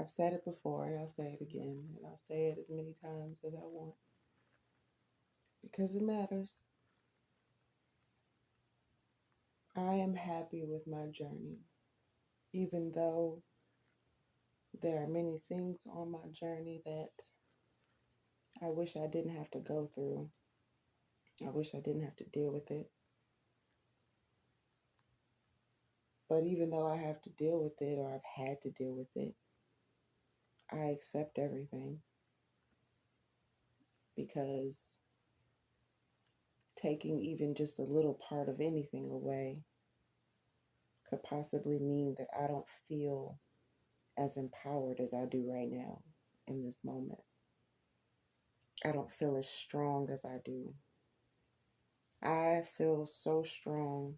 I've said it before and I'll say it again, and I'll say it as many times as I want because it matters. I am happy with my journey, even though there are many things on my journey that I wish I didn't have to go through. I wish I didn't have to deal with it. But even though I have to deal with it or I've had to deal with it, I accept everything because taking even just a little part of anything away could possibly mean that I don't feel as empowered as I do right now in this moment. I don't feel as strong as I do. I feel so strong,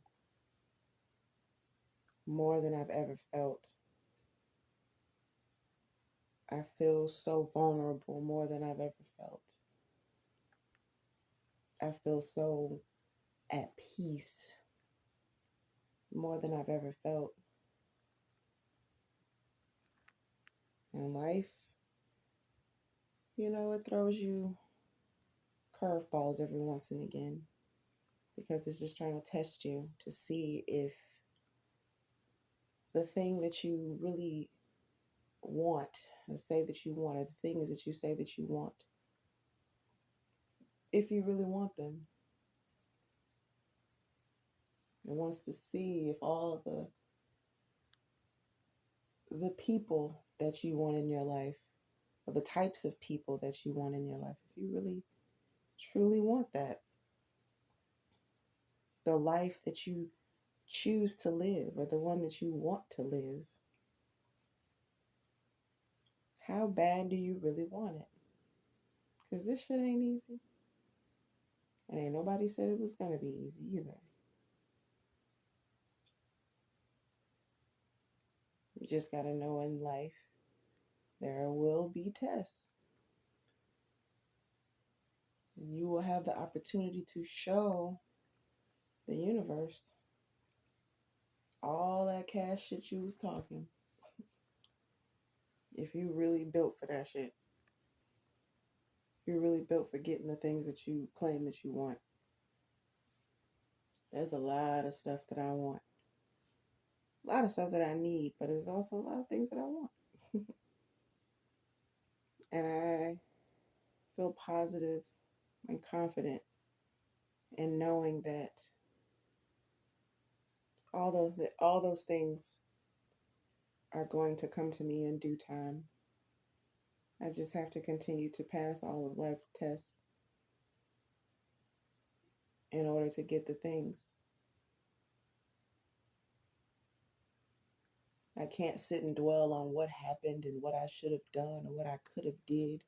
more than I've ever felt. I feel so vulnerable, more than I've ever felt. I feel so at peace, more than I've ever felt. And life, it throws you curveballs every once and again because it's just trying to test you to see if the thing that you really want, or say that you want, or the things that you say that you want, if you really want them. It wants to see if all the people that you want in your life, or the types of people that you want in your life, if you really truly want that, the life that you choose to live, or the one that you want to live, how bad do you really want it? Because this shit ain't easy. And ain't nobody said it was going to be easy either. You just got to know in life there will be tests. And you will have the opportunity to show the universe all that cash shit you was talking. If you really built for that shit. You're really built for getting the things that you claim that you want. There's a lot of stuff that I want. A lot of stuff that I need, but there's also a lot of things that I want. And I feel positive and confident in knowing that all those things are going to come to me in due time. I just have to continue to pass all of life's tests in order to get the things. I can't sit and dwell on what happened and what I should have done or what I could have did.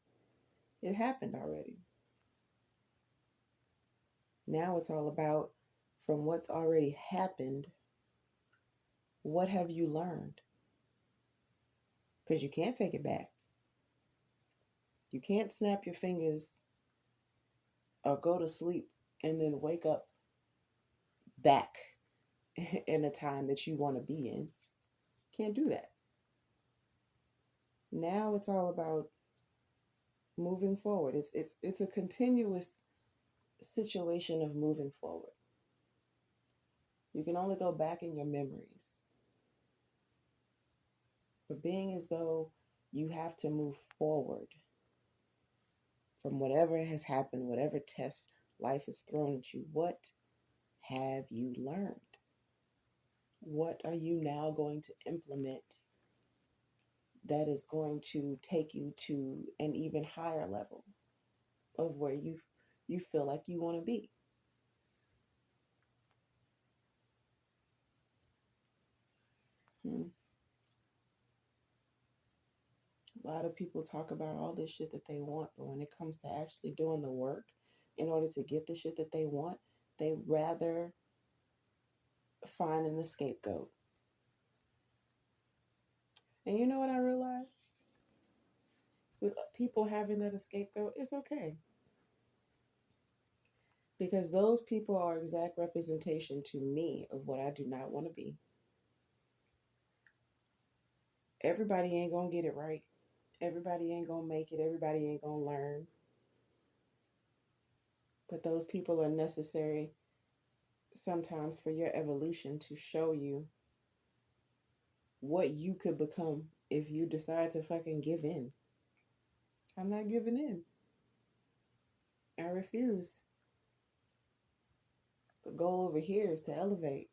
It happened already. Now it's all about, from what's already happened, what have you learned? Because you can't take it back. You can't snap your fingers or go to sleep and then wake up back in a time that you want to be in. Can't do that. Now it's all about moving forward. It's a continuous situation of moving forward. You can only go back in your memories. But being as though you have to move forward from whatever has happened, whatever tests life has thrown at you, what have you learned? What are you now going to implement that is going to take you to an even higher level of where you feel like you want to be? Hmm. A lot of people talk about all this shit that they want, but when it comes to actually doing the work in order to get the shit that they want, they rather find an scapegoat. And you know what I realized? With people having that scapegoat, it's okay. Because those people are exact representation to me of what I do not want to be. Everybody ain't gonna get it right. Everybody ain't gonna make it. Everybody ain't gonna learn. But those people are necessary sometimes for your evolution to show you what you could become if you decide to fucking give in. I'm not giving in. I refuse. The goal over here is to elevate.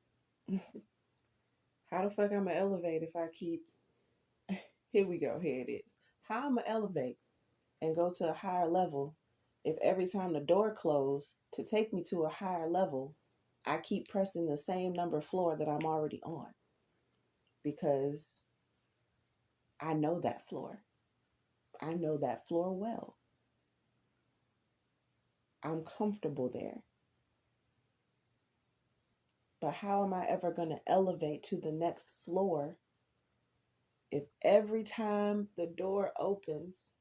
How the fuck I'm gonna elevate if I keep here we go, here it is. How I'm gonna elevate and go to a higher level if every time the door closes to take me to a higher level, I keep pressing the same number floor that I'm already on because I know that floor. I know that floor well. I'm comfortable there. But how am I ever going to elevate to the next floor if every time the door opens,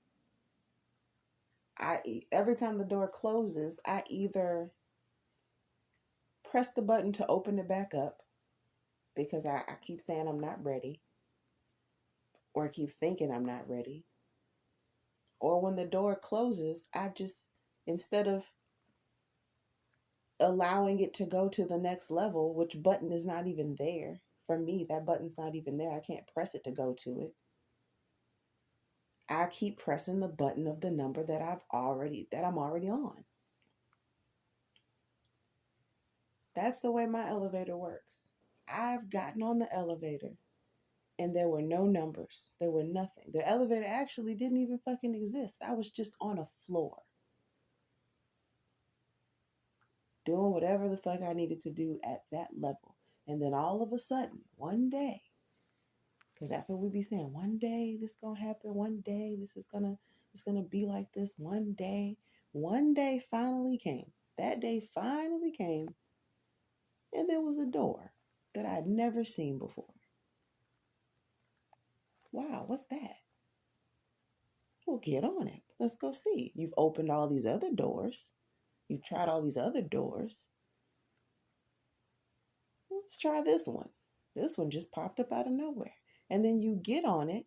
every time the door closes, I either press the button to open it back up because I keep saying I'm not ready, or I keep thinking I'm not ready, or when the door closes, I just, instead of allowing it to go to the next level, which button is not even there. For me, that button's not even there. I can't press it to go to it. I keep pressing the button of the number that I'm already on. That's the way my elevator works. I've gotten on the elevator and there were no numbers. There were nothing. The elevator actually didn't even fucking exist. I was just on a floor doing whatever the fuck I needed to do at that level. And then all of a sudden, one day, because that's what we be saying, one day this gonna happen, one day it's gonna be like this, one day finally came. That day finally came, and there was a door that I'd never seen before. Wow, what's that? Well, get on it. Let's go see. You've opened all these other doors. You've tried all these other doors. Let's try this one. This one just popped up out of nowhere. And then you get on it,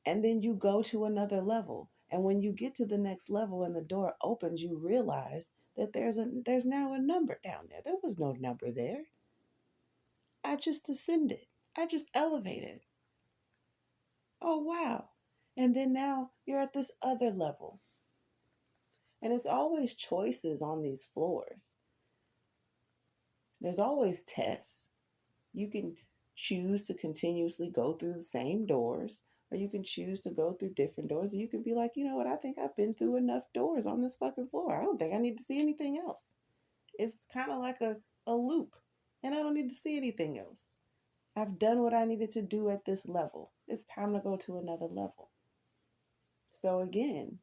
and then you go to another level. And when you get to the next level and the door opens, you realize that there's now a number down there. There was no number there. I just ascended. I just elevated. Oh, wow. And then now you're at this other level. And it's always choices on these floors. There's always tests. You can choose to continuously go through the same doors, or you can choose to go through different doors. You can be like, you know what, I think I've been through enough doors on this fucking floor. I don't think I need to see anything else. It's kind of like a loop, and I don't need to see anything else. I've done what I needed to do at this level. It's time to go to another level. So again,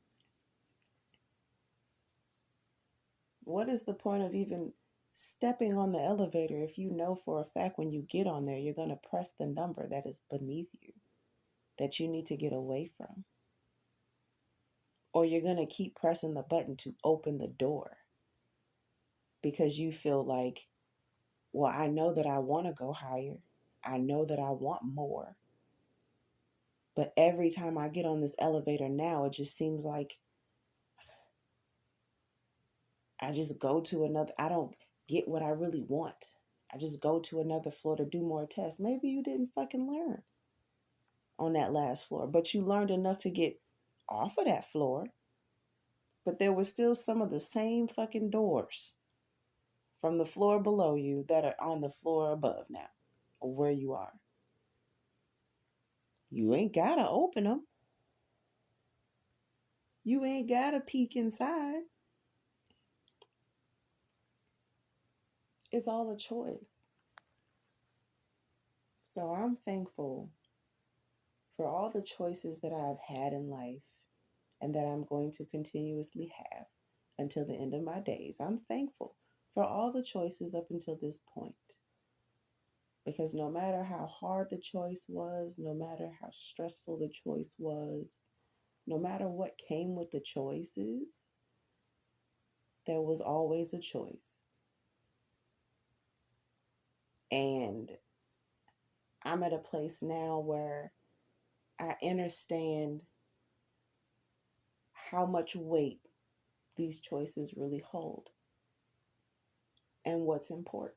what is the point of even stepping on the elevator if you know for a fact when you get on there, you're going to press the number that is beneath you that you need to get away from? Or you're going to keep pressing the button to open the door because you feel like, well, I know that I want to go higher. I know that I want more. But every time I get on this elevator now, it just seems like I just go to another, I don't get what I really want. I just go to another floor to do more tests. Maybe you didn't fucking learn on that last floor, but you learned enough to get off of that floor. But there were still some of the same fucking doors from the floor below you that are on the floor above now, or where you are. You ain't gotta open them. You ain't gotta peek inside. It's all a choice. So I'm thankful for all the choices that I've had in life and that I'm going to continuously have until the end of my days. I'm thankful for all the choices up until this point. Because no matter how hard the choice was, no matter how stressful the choice was, no matter what came with the choices, there was always a choice. And I'm at a place now where I understand how much weight these choices really hold and what's important.